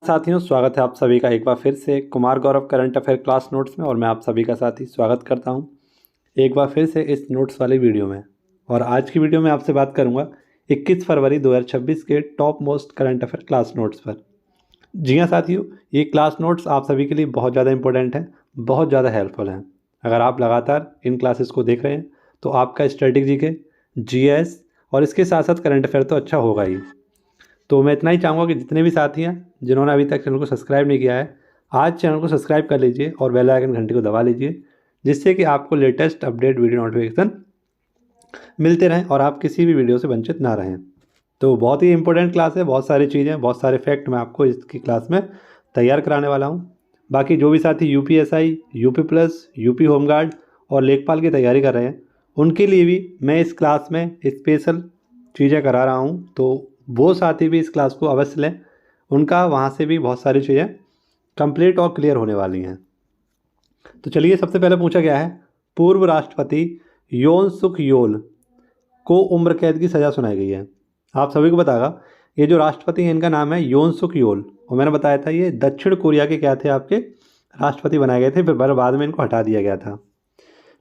साथियों, स्वागत है आप सभी का एक बार फिर से Kumar Gaurav current affair class notes में। और मैं आप सभी का साथी स्वागत करता हूं एक बार फिर से इस नोट्स वाली वीडियो में। और आज की वीडियो में आपसे बात करूंगा 21 फरवरी 2026 के top most current affair class notes पर। जी हाँ साथियों, ये क्लास नोट्स आप सभी के लिए बहुत ज़्यादा इंपॉर्टेंट हैं, बहुत ज़्यादा हेल्पफुल हैं। अगर आप लगातार इन क्लासेस को देख रहे हैं तो आपका स्ट्रेटेजी के जीएस और इसके साथ साथ करंट अफेयर तो अच्छा होगा ही। तो मैं इतना ही चाहूँगा कि जितने भी साथी हैं जिन्होंने अभी तक चैनल को सब्सक्राइब नहीं किया है, आज चैनल को सब्सक्राइब कर लीजिए और बेल आइकन घंटी को दबा लीजिए, जिससे कि आपको लेटेस्ट अपडेट वीडियो नोटिफिकेशन मिलते रहें और आप किसी भी वीडियो से वंचित ना रहें। तो बहुत ही इंपॉर्टेंट क्लास है, बहुत सारी चीज़ें, बहुत सारे फैक्ट मैं आपको इसकी क्लास में तैयार कराने वाला हूँ। बाकी जो भी साथी UPSI, UP plus, UP home guard और लेखपाल की तैयारी कर रहे हैं, उनके लिए भी मैं इस क्लास में स्पेशल चीज़ें करा रहा हूँ। तो वो साथी भी इस क्लास को अवश्य लें, उनका वहाँ से भी बहुत सारी चीज़ें कंप्लीट और क्लियर होने वाली हैं। तो चलिए, सबसे पहले पूछा गया है, पूर्व राष्ट्रपति योन सुख योल को उम्र कैद की सज़ा सुनाई गई है। आप सभी को बतागा, ये जो राष्ट्रपति हैं इनका नाम है योन सुख योल, और मैंने बताया था ये दक्षिण कोरिया के क्या थे, आपके राष्ट्रपति बनाए गए थे, फिर बाद में इनको हटा दिया गया था।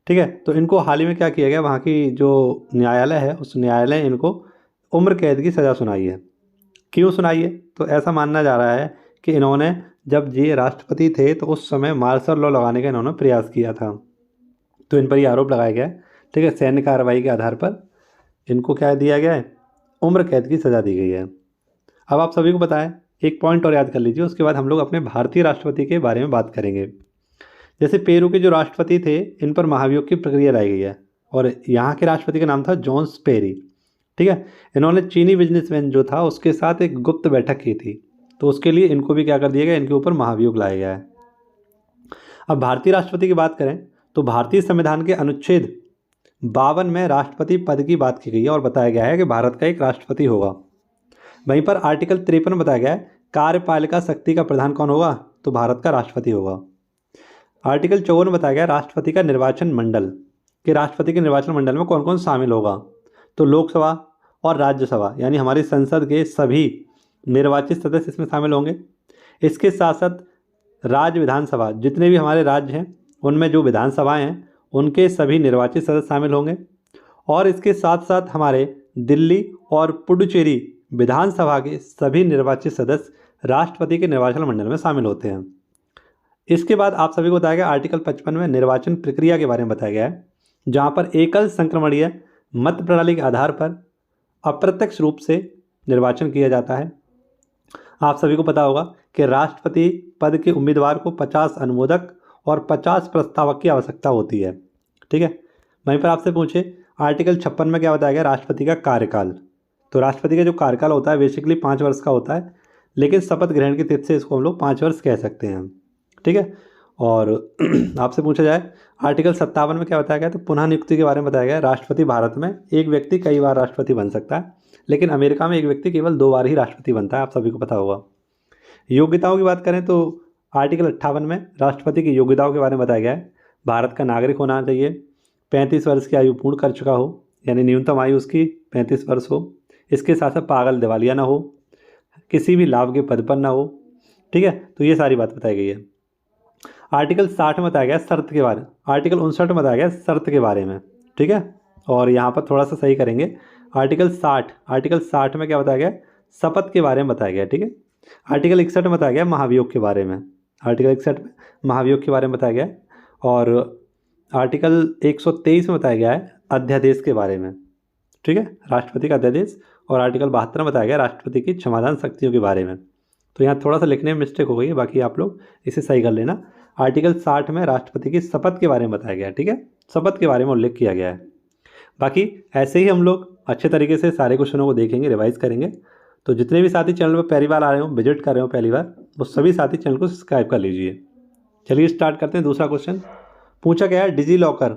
ठीक है, तो इनको हाल ही में क्या किया गया, वहाँ की जो न्यायालय है उस न्यायालय ने इनको उम्र कैद की सज़ा सुनाई है। क्यों सुनाई है? तो ऐसा मानना जा रहा है कि इन्होंने जब ये राष्ट्रपति थे तो उस समय मार्शल लॉ लगाने का इन्होंने प्रयास किया था, तो इन पर यह आरोप लगाया गया है। ठीक है, सैन्य कार्रवाई के आधार पर इनको क्या दिया गया है, उम्र कैद की सज़ा दी गई है। अब आप सभी को बताएं, एक पॉइंट और याद कर लीजिए, उसके बाद हम लोग अपने भारतीय राष्ट्रपति के बारे में बात करेंगे। जैसे पेरू के जो राष्ट्रपति थे, इन पर महाभियोग की प्रक्रिया लाई गई है, और यहाँ के राष्ट्रपति का नाम था जॉन पेरी। ठीक है, इन्होंने चीनी बिजनेसमैन जो था उसके साथ एक गुप्त बैठक की थी, तो उसके लिए इनको भी क्या कर दिया गया, इनके ऊपर महाभियोग लाया गया है। अब भारतीय राष्ट्रपति की बात करें तो भारतीय संविधान के अनुच्छेद 52 में राष्ट्रपति पद की बात की गई है और बताया गया है कि भारत का एक राष्ट्रपति होगा। वहीं पर आर्टिकल 53 में बताया गया है, कार्यपालिका शक्ति का प्रधान कौन होगा, तो भारत का राष्ट्रपति होगा। आर्टिकल 54 में बताया गया राष्ट्रपति का निर्वाचन मंडल, कि राष्ट्रपति के निर्वाचन मंडल में कौन कौन शामिल होगा, तो लोकसभा और राज्यसभा यानी हमारी संसद के सभी निर्वाचित सदस्य इसमें शामिल होंगे। इसके साथ साथ राज्य विधानसभा, जितने भी हमारे राज्य हैं उनमें जो विधानसभाएं हैं उनके सभी निर्वाचित सदस्य शामिल होंगे। और इसके साथ साथ हमारे दिल्ली और पुडुचेरी विधानसभा के सभी निर्वाचित सदस्य राष्ट्रपति के निर्वाचन मंडल में शामिल होते हैं। इसके बाद आप सभी को बताया गया आर्टिकल 55 में निर्वाचन प्रक्रिया के बारे में बताया गया है, जहाँ पर एकल संक्रमणीय मत प्रणाली के आधार पर अप्रत्यक्ष रूप से निर्वाचन किया जाता है। आप सभी को पता होगा कि राष्ट्रपति पद के उम्मीदवार को 50 अनुमोदक और 50 प्रस्तावक की आवश्यकता होती है। ठीक है, वहीं पर आपसे पूछे आर्टिकल 56 में क्या बताया गया, राष्ट्रपति का कार्यकाल। तो राष्ट्रपति का जो कार्यकाल होता है बेसिकली 5 वर्ष का होता है, लेकिन शपथ ग्रहण की तिथि से इसको हम लोग 5 वर्ष कह सकते हैं। ठीक है, और आपसे पूछा जाए आर्टिकल 57 में क्या बताया गया, तो पुनः नियुक्ति के बारे में बताया गया। राष्ट्रपति भारत में एक व्यक्ति कई बार राष्ट्रपति बन सकता है, लेकिन अमेरिका में एक व्यक्ति केवल 2 बार ही राष्ट्रपति बनता है, आप सभी को पता होगा। योग्यताओं की बात करें तो आर्टिकल 58 में राष्ट्रपति की योग्यताओं के बारे में बताया गया है। भारत का नागरिक होना चाहिए, 35 वर्ष की आयु पूर्ण कर चुका हो, यानी न्यूनतम आयु उसकी 35 वर्ष हो। इसके साथ साथ पागल दिवालिया ना हो, किसी भी लाभ के पद पर ना हो। ठीक है, तो ये सारी बात बताई गई है। आर्टिकल 60 में बताया गया शर्त के बारे में, आर्टिकल 59 में बताया गया शर्त के बारे में। ठीक है, और यहाँ पर थोड़ा सा सही करेंगे, आर्टिकल 60 में क्या बताया गया, शपथ के बारे में बताया गया। ठीक है, आर्टिकल 61 में बताया गया महाभियोग के बारे में, आर्टिकल 61 में महाभियोग के बारे में बताया गया। और आर्टिकल 123 में बताया गया है अध्यादेश के बारे में। ठीक है, राष्ट्रपति का अध्यादेश। और आर्टिकल 72 में बताया गया राष्ट्रपति की क्षमादान शक्तियों के बारे में। तो यहाँ थोड़ा सा लिखने में मिस्टेक हो गई है, बाकी आप लोग इसे सही कर लेना। आर्टिकल 60 में राष्ट्रपति की शपथ के बारे में बताया गया है। ठीक है, शपथ के बारे में उल्लेख किया गया है। बाकी ऐसे ही हम लोग अच्छे तरीके से सारे क्वेश्चनों को देखेंगे, रिवाइज करेंगे। तो जितने भी साथी चैनल पर पहली बार आ रहे हो, विजिट कर रहे हो पहली बार, वो सभी साथी चैनल को सब्सक्राइब कर लीजिए। चलिए स्टार्ट करते हैं। दूसरा क्वेश्चन पूछा गया है डिजी लॉकर।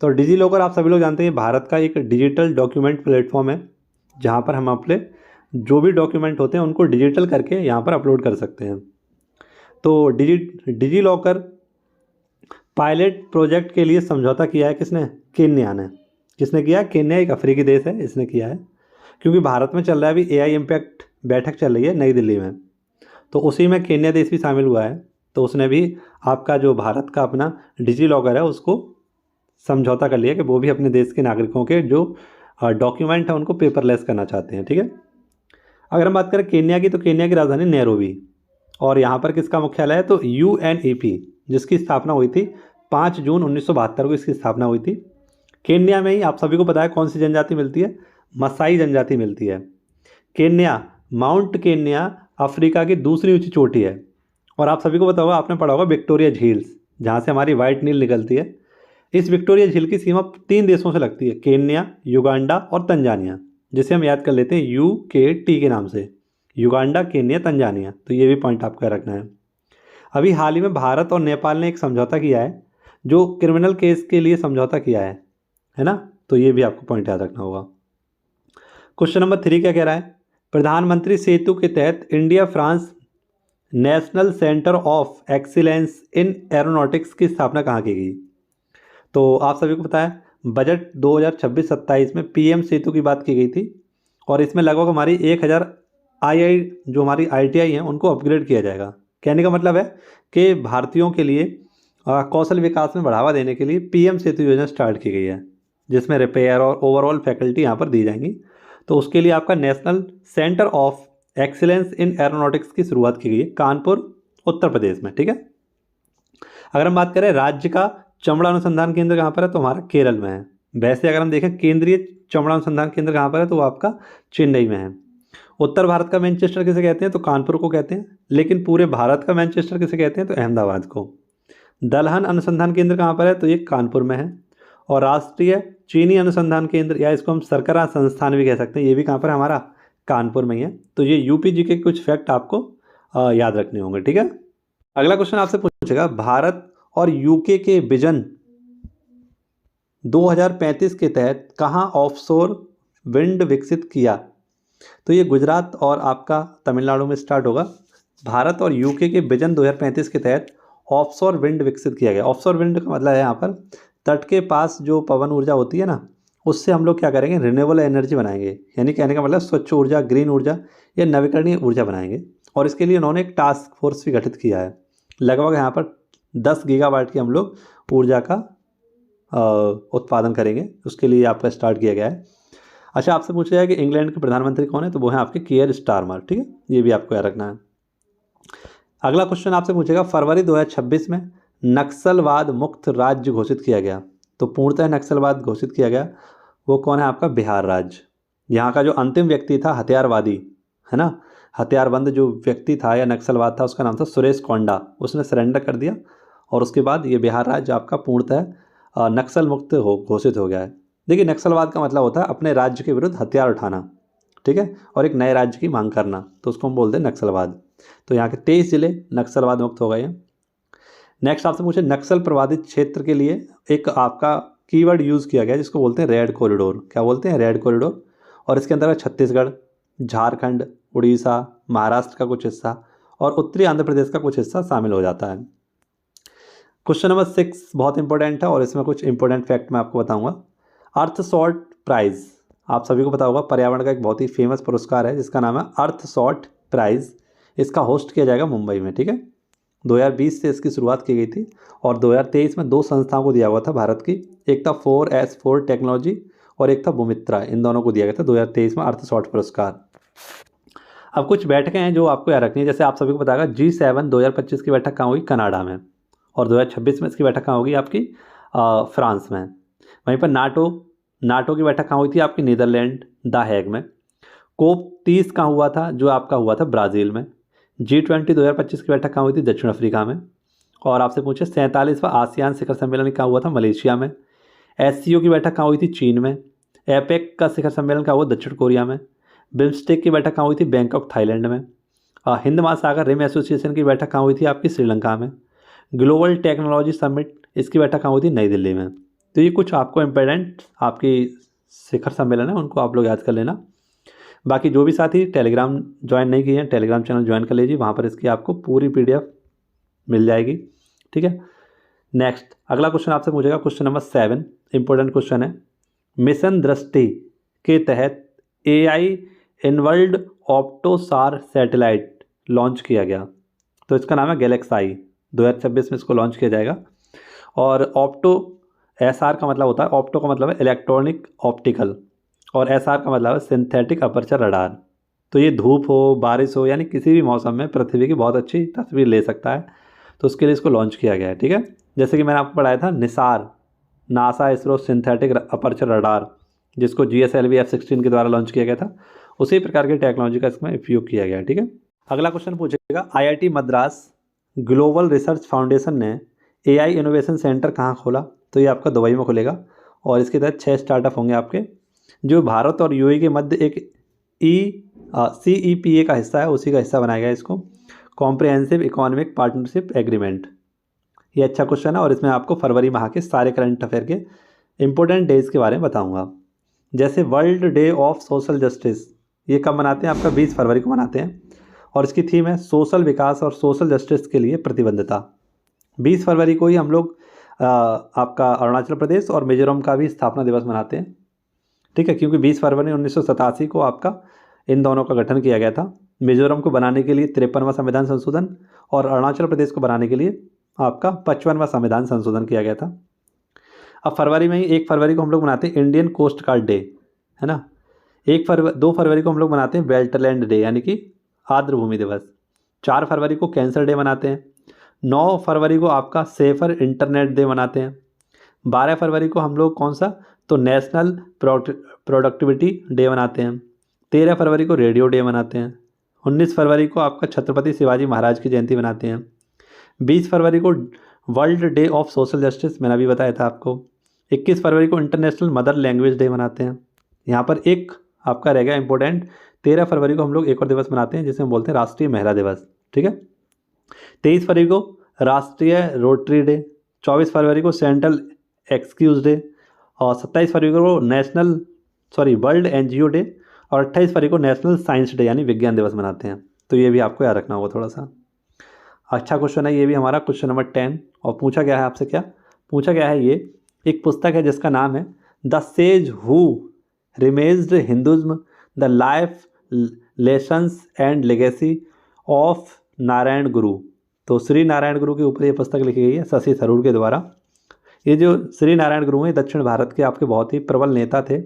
तो डिजी लॉकर आप सभी लोग जानते हैं भारत का एक डिजिटल डॉक्यूमेंट प्लेटफॉर्म है, जहाँ पर हम अपने जो भी डॉक्यूमेंट होते हैं उनको डिजिटल करके यहाँ पर अपलोड कर सकते हैं। तो डिजी लॉकर पायलट प्रोजेक्ट के लिए समझौता किया है किसने, केन्या ने। किसने किया, केन्या एक अफ्रीकी देश है, इसने किया है। क्योंकि भारत में चल रहा है अभी एआई इम्पैक्ट बैठक चल रही है नई दिल्ली में, तो उसी में केन्या देश भी शामिल हुआ है। तो उसने भी आपका जो भारत का अपना डिजी लॉकर है उसको समझौता कर लिया कि वो भी अपने देश के नागरिकों के जो डॉक्यूमेंट है उनको पेपरलेस करना चाहते हैं। ठीक है। अगर हम बात करें केन्या की, तो केन्या की राजधानी नैरोबी, और यहाँ पर किसका मुख्यालय है, तो UNEP, जिसकी स्थापना हुई थी 5 जून 1972 को इसकी स्थापना हुई थी। केन्या में ही आप सभी को पता है कौन सी जनजाति मिलती है, मसाई जनजाति मिलती है। केन्या, माउंट केन्या अफ्रीका की दूसरी ऊंची चोटी है। और आप सभी को पता होगा, आपने पढ़ा होगा विक्टोरिया झील्स, जहाँ से हमारी वाइट नील निकलती है। इस विक्टोरिया झील की सीमा 3 देशों से लगती है, केन्या, युगांडा और तंजानिया, जिसे हम याद कर लेते हैं UKT के नाम से, युगांडा, केन्या, तंजानिया। तो ये भी पॉइंट आपको याद रखना है। अभी हाल ही में भारत और नेपाल ने एक समझौता किया है, जो क्रिमिनल केस के लिए समझौता किया है ना। तो ये भी आपको पॉइंट याद रखना होगा। क्वेश्चन नंबर 3 क्या कह रहा है, प्रधानमंत्री सेतु के तहत India France national centre of excellence in aeronautics की स्थापना कहाँ की गई। तो आप सभी को पता है बजट 2026-27 में PM सेतु की बात की गई थी, और इसमें लगभग हमारी 1000 II जो हमारी ITI हैं उनको अपग्रेड किया जाएगा। कहने का मतलब है कि भारतीयों के लिए कौशल विकास में बढ़ावा देने के लिए PM सेतु योजना स्टार्ट की गई है, जिसमें रिपेयर और ओवरऑल फैकल्टी यहाँ पर दी जाएंगी। तो उसके लिए आपका national centre of excellence in aeronautics की शुरुआत की गई है कानपुर, उत्तर प्रदेश में। ठीक है। अगर हम बात करें राज्य का चमड़ा अनुसंधान केंद्र कहाँ पर है, तो हमारा केरल में है। वैसे अगर हम देखें केंद्रीय चमड़ा अनुसंधान केंद्र कहाँ पर है, तो वो आपका चेन्नई में है। उत्तर भारत का मैनचेस्टर किसे कहते हैं, तो कानपुर को कहते हैं। लेकिन पूरे भारत का मैनचेस्टर किसे कहते हैं, तो अहमदाबाद को। दलहन अनुसंधान केंद्र कहाँ पर है, तो ये कानपुर में है। और राष्ट्रीय चीनी अनुसंधान केंद्र, या इसको हम सरकरा संस्थान भी कह सकते हैं, ये भी कहाँ पर है, हमारा कानपुर में ही है। तो ये UPG के कुछ फैक्ट आपको याद रखने होंगे। ठीक है। अगला क्वेश्चन आपसे पूछेगा, भारत और UK के विजन 2035 के तहत कहाँ ऑफशोर विंड विकसित किया। तो ये गुजरात और आपका तमिलनाडु में स्टार्ट होगा। भारत और UK के विजन 2035 के तहत ऑफशोर विंड विकसित किया गया। ऑफशोर विंड का मतलब है यहाँ पर तट के पास जो पवन ऊर्जा होती है ना, उससे हम लोग क्या करेंगे, रिन्यूएबल एनर्जी बनाएंगे। यानी कहने का मतलब स्वच्छ ऊर्जा, ग्रीन ऊर्जा या नवीकरणीय ऊर्जा बनाएंगे। और इसके लिए उन्होंने एक टास्क फोर्स भी गठित किया है। लगभग यहाँ पर 10 गीगावाट की हम लोग ऊर्जा का उत्पादन करेंगे, उसके लिए आपका स्टार्ट किया गया है। अच्छा, आपसे पूछा जाए कि इंग्लैंड के प्रधानमंत्री कौन है, तो वो है आपके कियर स्टारमर। ठीक है, ये भी आपको याद रखना है। अगला क्वेश्चन आपसे पूछेगा, फरवरी 2026 में नक्सलवाद मुक्त राज्य घोषित किया गया। तो पूर्णतः नक्सलवाद घोषित किया गया, वो कौन है, आपका बिहार राज्य। यहाँ का जो अंतिम व्यक्ति था हथियारवादी, है ना, हथियारबंद जो व्यक्ति था या नक्सलवाद था, उसका नाम था सुरेश कोंडा। उसने सरेंडर कर दिया और उसके बाद ये बिहार राज्य आपका पूर्णतः नक्सल मुक्त घोषित हो गया है। देखिए, नक्सलवाद का मतलब होता है अपने राज्य के विरुद्ध हथियार उठाना, ठीक है, और एक नए राज्य की मांग करना, तो उसको हम बोलते हैं नक्सलवाद। तो यहाँ के 23 जिले नक्सलवाद मुक्त हो गए हैं। नेक्स्ट आपसे पूछे, नक्सल प्रभावित क्षेत्र के लिए एक आपका कीवर्ड यूज़ किया गया जिसको बोलते हैं रेड कॉरिडोर। क्या बोलते हैं, रेड कॉरिडोर। और इसके अंदर छत्तीसगढ़, झारखंड, उड़ीसा, महाराष्ट्र का कुछ हिस्सा और उत्तरी आंध्र प्रदेश का कुछ हिस्सा शामिल हो जाता है। क्वेश्चन नंबर 6 बहुत इंपॉर्टेंट है और इसमें कुछ इंपॉर्टेंट फैक्ट मैं आपको बताऊंगा। अर्थशॉट प्राइज़, आप सभी को पता होगा, पर्यावरण का एक बहुत ही फेमस पुरस्कार है जिसका नाम है अर्थशॉट प्राइज़। इसका होस्ट किया जाएगा मुंबई में। ठीक है, 2020 से इसकी शुरुआत की गई थी और 2023 में 2 संस्थाओं को दिया हुआ था भारत की। एक था 4S4 टेक्नोलॉजी और एक था बुमित्रा। इन दोनों को दिया गया था 2023 में अर्थशॉट पुरस्कार। अब कुछ बैठकें हैं जो आपको याद रखनी है। जैसे आप सभी को पता होगा G7 2025 की बैठक कहाँ हुई, कनाडा में, और 2026 में इसकी बैठक कहाँ होगी, आपकी फ्रांस में। वहीं पर नाटो की बैठक कहाँ हुई थी, आपकी नीदरलैंड द हैग में। कोप 30 कहाँ हुआ था, जो आपका हुआ था ब्राज़ील में। G20 2025 की बैठक कहाँ हुई थी, दक्षिण अफ्रीका में। और आपसे पूछे 47वां आसियान शिखर सम्मेलन कहाँ हुआ था, मलेशिया में। SCO की बैठक कहाँ हुई थी, चीन में। एपेक का शिखर सम्मेलन कहाँ हुआ, दक्षिण कोरिया में। बिम्स्टेक की बैठक कहाँ हुई थी, बैंकॉक थाईलैंड में। हिंद महासागर रिम एसोसिएशन की बैठक कहाँ हुई थी, आपकी श्रीलंका में। ग्लोबल टेक्नोलॉजी समिट, इसकी बैठक कहाँ हुई थी, नई दिल्ली में। तो ये कुछ आपको इम्पोर्टेंट आपकी शिखर सम्मेलन है, उनको आप लोग याद कर लेना। बाकी जो भी साथी टेलीग्राम ज्वाइन नहीं किए हैं, टेलीग्राम चैनल ज्वाइन कर लीजिए, वहाँ पर इसकी आपको पूरी PDF मिल जाएगी। ठीक है, नेक्स्ट अगला क्वेश्चन आपसे पूछेगा, क्वेश्चन नंबर 7 इंपॉर्टेंट क्वेश्चन है। मिशन दृष्टि के तहत AI इनवर्ल्ड ऑप्टोसार सैटेलाइट लॉन्च किया गया, तो इसका नाम है गैलेक्स आई। 2026 में इसको लॉन्च किया जाएगा। और ऑप्टो, SR का मतलब होता है, ऑप्टो का मतलब है इलेक्ट्रॉनिक ऑप्टिकल, और SR का मतलब है सिंथेटिक अपर्चर रडार। तो ये धूप हो, बारिश हो, यानी किसी भी मौसम में पृथ्वी की बहुत अच्छी तस्वीर ले सकता है, तो उसके लिए इसको लॉन्च किया गया है। ठीक है, जैसे कि मैंने आपको पढ़ाया था Nisar, NASA ISRO synthetic aperture radar, जिसको GSLV F-16 के द्वारा लॉन्च किया गया था, उसी प्रकार की टेक्नोलॉजी का इसमें उपयोग किया गया है। ठीक है, अगला क्वेश्चन पूछेगा, IIT Madras global research foundation ने AI इनोवेशन सेंटर कहाँ खोला? तो ये आपका दुबई में खुलेगा, और इसके तहत 6 स्टार्टअप होंगे आपके, जो भारत और UAE के मध्य एक CEPA का हिस्सा है, उसी का हिस्सा बनाया गया है इसको, कॉम्प्रिहेंसिव इकोनॉमिक पार्टनरशिप एग्रीमेंट। ये अच्छा क्वेश्चन है, और इसमें आपको फरवरी माह के सारे करंट अफेयर के इंपॉर्टेंट डेज के बारे में बताऊंगा। जैसे world day of social justice, ये कब मनाते हैं? आपका 20 फरवरी को मनाते हैं, और इसकी थीम है सोशल विकास और सोशल जस्टिस के लिए प्रतिबद्धता। 20 फरवरी को ही हम लोग आपका अरुणाचल प्रदेश और मिजोरम का भी स्थापना दिवस मनाते हैं। ठीक है, क्योंकि 20 फरवरी 1987 को आपका इन दोनों का गठन किया गया था। मिजोरम को बनाने के लिए 53वां संविधान संशोधन, और अरुणाचल प्रदेश को बनाने के लिए आपका 55वां संविधान संशोधन किया गया था। अब फरवरी में ही 1 फरवरी को हम लोग मनाते हैं इंडियन कोस्ट गार्ड डे, है ना। 2 फरवरी को हम लोग मनाते हैं वेल्टलैंड डे, यानी कि आर्द्रभूमि दिवस। 4 फरवरी को कैंसर डे मनाते हैं। 9 फरवरी को आपका सेफर इंटरनेट डे मनाते हैं। 12 फरवरी को हम लोग कौन सा, तो नेशनल प्रोडक्टिविटी डे मनाते हैं। 13 फरवरी को रेडियो डे मनाते हैं। 19 फरवरी को आपका छत्रपति शिवाजी महाराज की जयंती मनाते हैं। 20 फरवरी को world day of social justice, मैंने अभी बताया था आपको। 21 फरवरी को इंटरनेशनल मदर लैंग्वेज डे मनाते हैं। यहाँ पर एक आपका रहेगा इंपॉर्टेंट, 13 फरवरी को हम लोग एक और दिवस मनाते हैं जिसे हम बोलते हैं राष्ट्रीय महिला दिवस। ठीक है, 23 फरवरी को राष्ट्रीय रोटरी डे। 24 फरवरी को सेंट्रल एक्सक्यूज डे, और 27 फरवरी को वर्ल्ड NGO डे, और 28 फरवरी को नेशनल साइंस डे यानी विज्ञान दिवस मनाते हैं। तो ये भी आपको याद रखना होगा थोड़ा सा। अच्छा क्वेश्चन है ये भी हमारा, क्वेश्चन नंबर 10। और पूछा गया है आपसे, क्या पूछा गया है, ये एक पुस्तक है जिसका नाम है the sage who reimagined Hinduism, the life lessons and legacy of Narayana Guru. तो श्री नारायण गुरु के ऊपर ये पुस्तक लिखी गई है शशि थरूर के द्वारा। ये जो श्री नारायण गुरु हैं दक्षिण भारत के आपके बहुत ही प्रबल नेता थे,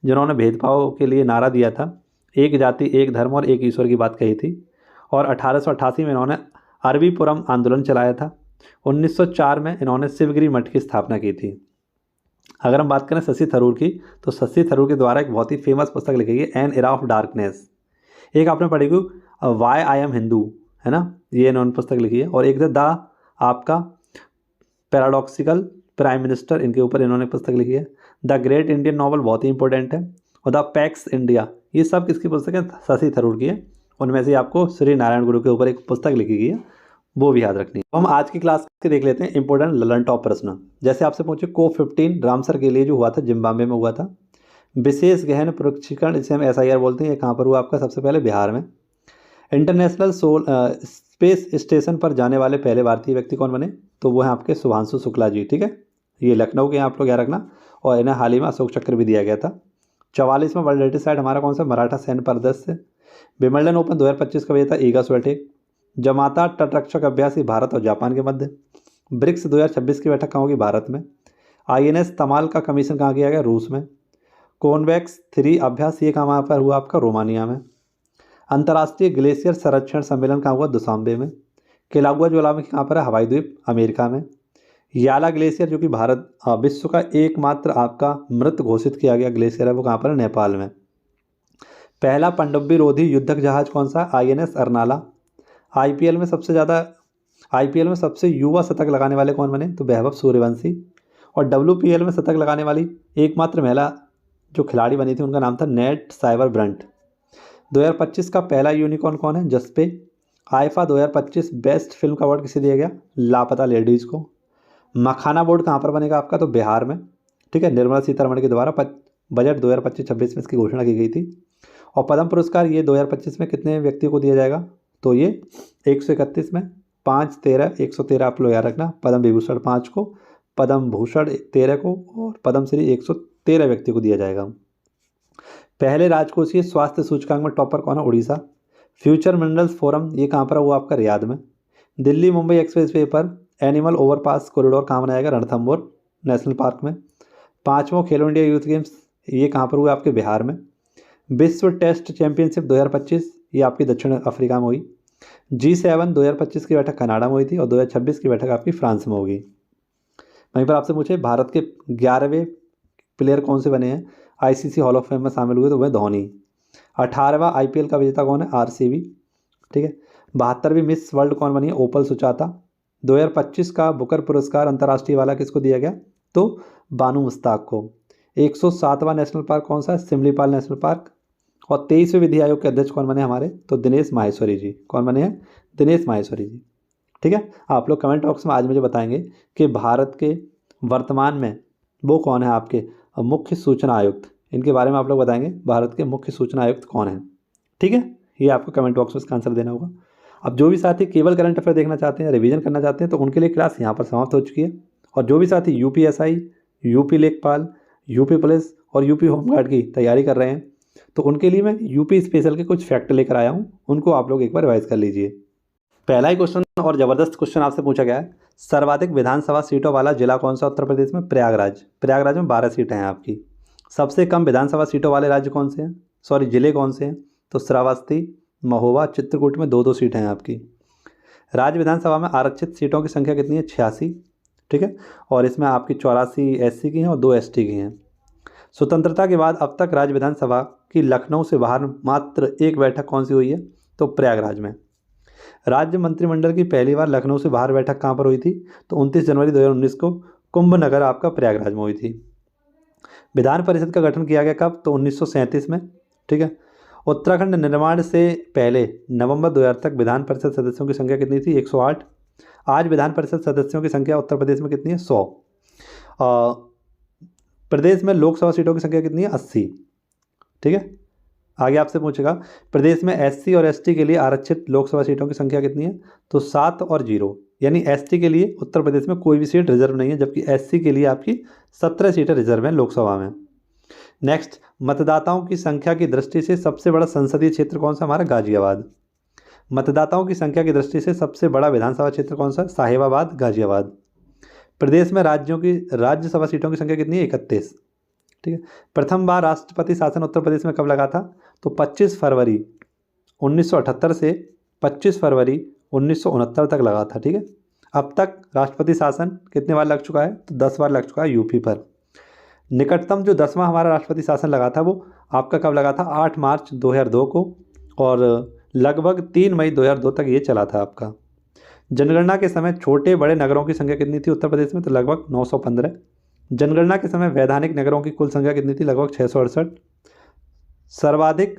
जिन्होंने भेदभाव के लिए नारा दिया था, एक जाति एक धर्म और एक ईश्वर की बात कही थी। और 1888 में इन्होंने अरबीपुरम आंदोलन चलाया था। 1904 में इन्होंने शिवगिरी मठ की स्थापना की थी। अगर हम बात करें शशि थरूर की, तो शशि थरूर के द्वारा एक बहुत ही फेमस पुस्तक लिखी गई, एन एरा ऑफ डार्कनेस। एक आपने पढ़ी होगी वाई आई एम हिंदू, है ना, ये इन्होंने पुस्तक लिखी है। और एक द आपका पैराडॉक्सिकल प्राइम मिनिस्टर, इनके ऊपर इन्होंने पुस्तक लिखी है। द ग्रेट इंडियन नॉवल बहुत ही इंपॉर्टेंट है। और द पैक्स इंडिया, ये सब किसकी पुस्तक है? शशि थरूर की है। उनमें से आपको श्री नारायण गुरु के ऊपर एक पुस्तक लिखी गई है, वो भी याद रखनी है। तो हम आज की क्लास के देख लेते हैं इंपॉर्टेंट ललन टॉप प्रश्न। जैसे आपसे पूछे COP15 रामसर के लिए जो हुआ था, जिम्बाब्वे में हुआ था। विशेष गहन प्रशिक्षण, इसे हम SIR बोलते हैं, ये कहाँ पर हुआ आपका? सबसे पहले बिहार में। इंटरनेशनल स्पेस स्टेशन पर जाने वाले पहले भारतीय व्यक्ति कौन बने? तो वो हैं आपके शुभांशु शुक्ला जी। ठीक है, ये लखनऊ के, आप लोग याद रखना। और इन्हें हाल ही में अशोक चक्र भी दिया गया था। 44वां वर्ल्ड हेरिटेज साइट हमारा कौन सा? मराठा सैन्य परिदृश्य। विंबलडन ओपन 2025 का विजेता ईगा स्विएटेक। जमाता तटरक्षक अभ्यासी भारत और जापान के मध्य। ब्रिक्स 2026 की बैठक कहाँ होगी? भारत में। INS तमाल का कमीशन कहाँ किया गया? रूस में। कॉन्वेक्स 3 अभ्यास, ये कहाँ पर हुआ आपका? रोमानिया में। अंतर्राष्ट्रीय ग्लेशियर संरक्षण सम्मेलन कहाँ हुआ? दुशांबे में। केलाउआ ज्वालामुखी कहाँ पर है? हवाई द्वीप, अमेरिका में। याला ग्लेशियर जो कि भारत विश्व का एकमात्र आपका मृत घोषित किया गया ग्लेशियर है, वो कहाँ पर है? नेपाल में। पहला पनडुब्बी रोधी युद्धक जहाज कौन सा? INS अरनाला। IPL में सबसे युवा शतक लगाने वाले कौन बने? तो वैभव सूर्यवंशी। और WPL में शतक लगाने वाली एकमात्र महिला जो खिलाड़ी बनी थी, उनका नाम था नेट साइबर ब्रंट। 2025 का पहला यूनिकॉर्न कौन है? जस्पे। आईफा 2025 बेस्ट फिल्म का अवार्ड किसे दिया गया? लापता लेडीज़ को। मखाना बोर्ड कहाँ पर बनेगा आपका? तो बिहार में। ठीक है, निर्मला सीतारमण के द्वारा बजट 2025-26 में इसकी घोषणा की गई थी। और पद्म पुरस्कार ये 2025 में कितने व्यक्तियों को दिया जाएगा? तो ये 131 में 5, 13, 113 आप लोग याद रखना। पद्म विभूषण 5 को, पद्म भूषण 13 को, और पद्मश्री 113 व्यक्ति को दिया जाएगा। पहले राजकोषीय स्वास्थ्य सूचकांक में टॉपर कौन है? उड़ीसा। फ्यूचर मिनरल्स फोरम ये कहाँ पर है, वो आपका रियाद में। दिल्ली मुंबई एक्सप्रेस वे पर एनिमल ओवरपास कॉरिडोर कहाँ बनाया गया, रणथंभौर नेशनल पार्क में। 5वां खेलो इंडिया यूथ गेम्स ये कहाँ पर हुआ, आपके बिहार में। विश्व टेस्ट चैंपियनशिप 2025 ये आपकी दक्षिण अफ्रीका में हुई। G7 2025 की बैठक कनाडा में हुई थी और 2026 की बैठक आपकी फ्रांस में होगी। वहीं पर आपसे पूछे भारत के 11वें प्लेयर कौन से बने हैं, आईसीसी हॉल ऑफ फेम में शामिल हुए, तो वह धोनी। 18वां आईपीएल का विजेता कौन है, आरसीबी। ठीक है। 72वीं मिस वर्ल्ड कौन बनी है, ओपल सुचाता। 2025 का बुकर पुरस्कार अंतर्राष्ट्रीय वाला किसको दिया गया, तो बानू मुश्ताक को। 107वां नेशनल पार्क कौन सा है, सिमलीपाल नेशनल पार्क। और 23वें विधि आयोग के अध्यक्ष कौन बने हमारे, तो दिनेश माहेश्वरी जी। कौन बने हैं, दिनेश माहेश्वरी जी। ठीक है। आप लोग कमेंट बॉक्स में आज मुझे बताएंगे कि भारत के वर्तमान में वो कौन है आपके मुख्य सूचना आयुक्त, इनके बारे में आप लोग बताएंगे भारत के मुख्य सूचना आयुक्त कौन है। ठीक है, ये आपको कमेंट बॉक्स में इसका आंसर देना होगा। अब जो भी साथी केवल करंट अफेयर देखना चाहते हैं, रिवीजन करना चाहते हैं, तो उनके लिए क्लास यहाँ पर समाप्त हो चुकी है। और जो भी साथी यूपीएसआई, यूपी लेखपाल, यूपी पुलिस और यूपी होमगार्ड की तैयारी कर रहे हैं, तो उनके लिए मैं यूपी स्पेशल के कुछ फैक्ट लेकर आया हूँ, उनको आप लोग एक बार रिवाइज कर लीजिए। पहला ही क्वेश्चन और ज़बरदस्त क्वेश्चन आपसे पूछा गया है, सर्वाधिक विधानसभा सीटों वाला जिला कौन सा उत्तर प्रदेश में, प्रयागराज। प्रयागराज में 12 सीटें हैं आपकी। सबसे कम विधानसभा सीटों वाले राज्य कौन से हैं, सॉरी जिले कौन से हैं, तो श्रावस्ती, महोबा, चित्रकूट में 2-2 सीटें हैं आपकी। राज्य विधानसभा में आरक्षित सीटों की संख्या कितनी है, 86। ठीक है। और इसमें आपकी 84 एससी की हैं और 2 एसटी की हैं। स्वतंत्रता के बाद अब तक राज्य विधानसभा की लखनऊ से बाहर मात्र एक बैठक कौन सी हुई है, तो प्रयागराज में। राज्य मंत्रिमंडल की पहली बार लखनऊ से बाहर बैठक कहाँ पर हुई थी, तो 29 जनवरी 2019 को कुंभ नगर आपका प्रयागराज में हुई थी। विधान परिषद का गठन किया गया कब, तो 1937 में। ठीक है। उत्तराखंड निर्माण से पहले नवंबर 2000 तक विधान परिषद सदस्यों की संख्या कितनी थी, 108। आज विधान परिषद सदस्यों की संख्या उत्तर प्रदेश में कितनी है, 100। प्रदेश में लोकसभा सीटों की संख्या कितनी है, 80। ठीक है। आगे आपसे पूछेगा प्रदेश में एससी और एसटी के लिए आरक्षित लोकसभा सीटों की संख्या कितनी है, तो 7 और 0। यानी एसटी के लिए उत्तर प्रदेश में कोई भी सीट रिजर्व नहीं है, जबकि एससी के लिए आपकी 17 सीटें रिजर्व हैं लोकसभा में। नेक्स्ट, मतदाताओं की संख्या की दृष्टि से सबसे बड़ा संसदीय क्षेत्र कौन सा, हमारा गाजियाबाद। मतदाताओं की संख्या की दृष्टि से सबसे बड़ा विधानसभा क्षेत्र कौन सा, साहिबाबाद, गाजियाबाद। प्रदेश में राज्यों की राज्यसभा सीटों की संख्या कितनी है, 31। ठीक है। प्रथम बार राष्ट्रपति शासन उत्तर प्रदेश में कब लगा था, तो 25 फरवरी 1978 से 25 फरवरी 1969 तक लगा था। ठीक है। अब तक राष्ट्रपति शासन कितने बार लग चुका है, तो 10 बार लग चुका है यूपी पर। निकटतम जो 10वां हमारा राष्ट्रपति शासन लगा था वो आपका कब लगा था, 8 मार्च 2002 को, और लगभग 3 मई 2002 तक ये चला था आपका। जनगणना के समय छोटे बड़े नगरों की संख्या कितनी थी उत्तर प्रदेश में, तो लगभग 915। जनगणना के समय वैधानिक नगरों की कुल संख्या कितनी थी, लगभग 668। सर्वाधिक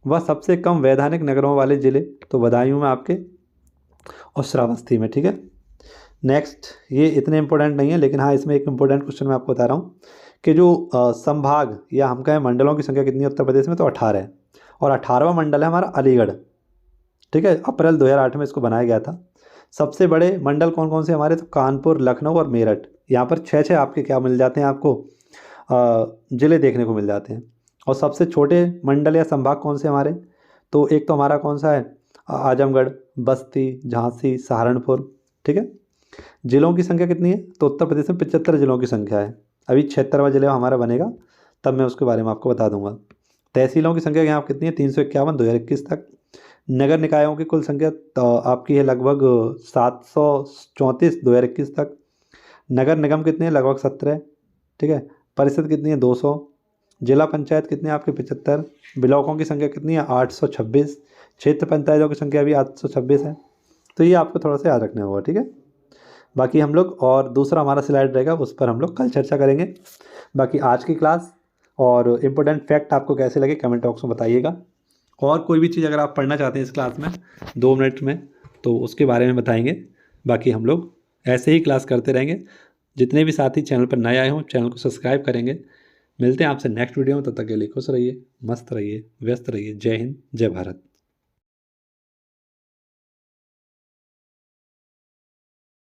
व सबसे कम वैधानिक नगरों वाले जिले, तो बदायूं में आपके और श्रावस्ती में। ठीक है। नेक्स्ट, ये इतने इंपॉर्टेंट नहीं है, लेकिन हाँ इसमें एक इंपॉर्टेंट क्वेश्चन मैं आपको बता रहा हूँ कि जो संभाग या हम कहें मंडलों की संख्या कितनी है उत्तर प्रदेश में, तो 18 है। और 18वां मंडल है हमारा अलीगढ़। ठीक है। अप्रैल 2008 में इसको बनाया गया था। सबसे बड़े मंडल कौन कौन से हमारे, तो कानपुर, लखनऊ और मेरठ। यहाँ पर 6 आपके क्या मिल जाते हैं, आपको ज़िले देखने को मिल जाते हैं। और सबसे छोटे मंडल या संभाग कौन से हमारे, तो एक तो हमारा कौन सा है, आजमगढ़, बस्ती, झांसी, सहारनपुर। ठीक है। जिलों की संख्या कितनी है, तो उत्तर प्रदेश में 75 जिलों की संख्या है। अभी 76वां जिला हमारा बनेगा, तब मैं उसके बारे में आपको बता दूंगा। तहसीलों की संख्या यहाँ कितनी है, 351 2021 तक। नगर निकायों की कुल संख्या तो आपकी है लगभग 734 2021 तक। नगर निगम कितने हैं, लगभग 17। ठीक है। परिषद कितनी है, 200। जिला पंचायत कितने हैं आपके, 75। ब्लॉकों की संख्या कितनी है, 826। क्षेत्र पंचायतों की संख्या भी 826 है। तो ये आपको थोड़ा सा याद रखना होगा। ठीक है। बाकी हम लोग और दूसरा हमारा स्लाइड रहेगा, उस पर हम लोग कल चर्चा करेंगे। बाकी आज की क्लास और इम्पोर्टेंट फैक्ट आपको कैसे लगे कमेंट बॉक्स में बताइएगा। और कोई भी चीज़ अगर आप पढ़ना चाहते हैं इस क्लास में 2 मिनट में, तो उसके बारे में बताएंगे। बाकी हम लोग ऐसे ही क्लास करते रहेंगे। जितने भी साथी चैनल पर नए आए हों, चैनल को सब्सक्राइब करेंगे। मिलते हैं आपसे नेक्स्ट वीडियो में, तब तक के लिए खुश रहिए, मस्त रहिए, व्यस्त रहिए। जय हिंद, जय भारत।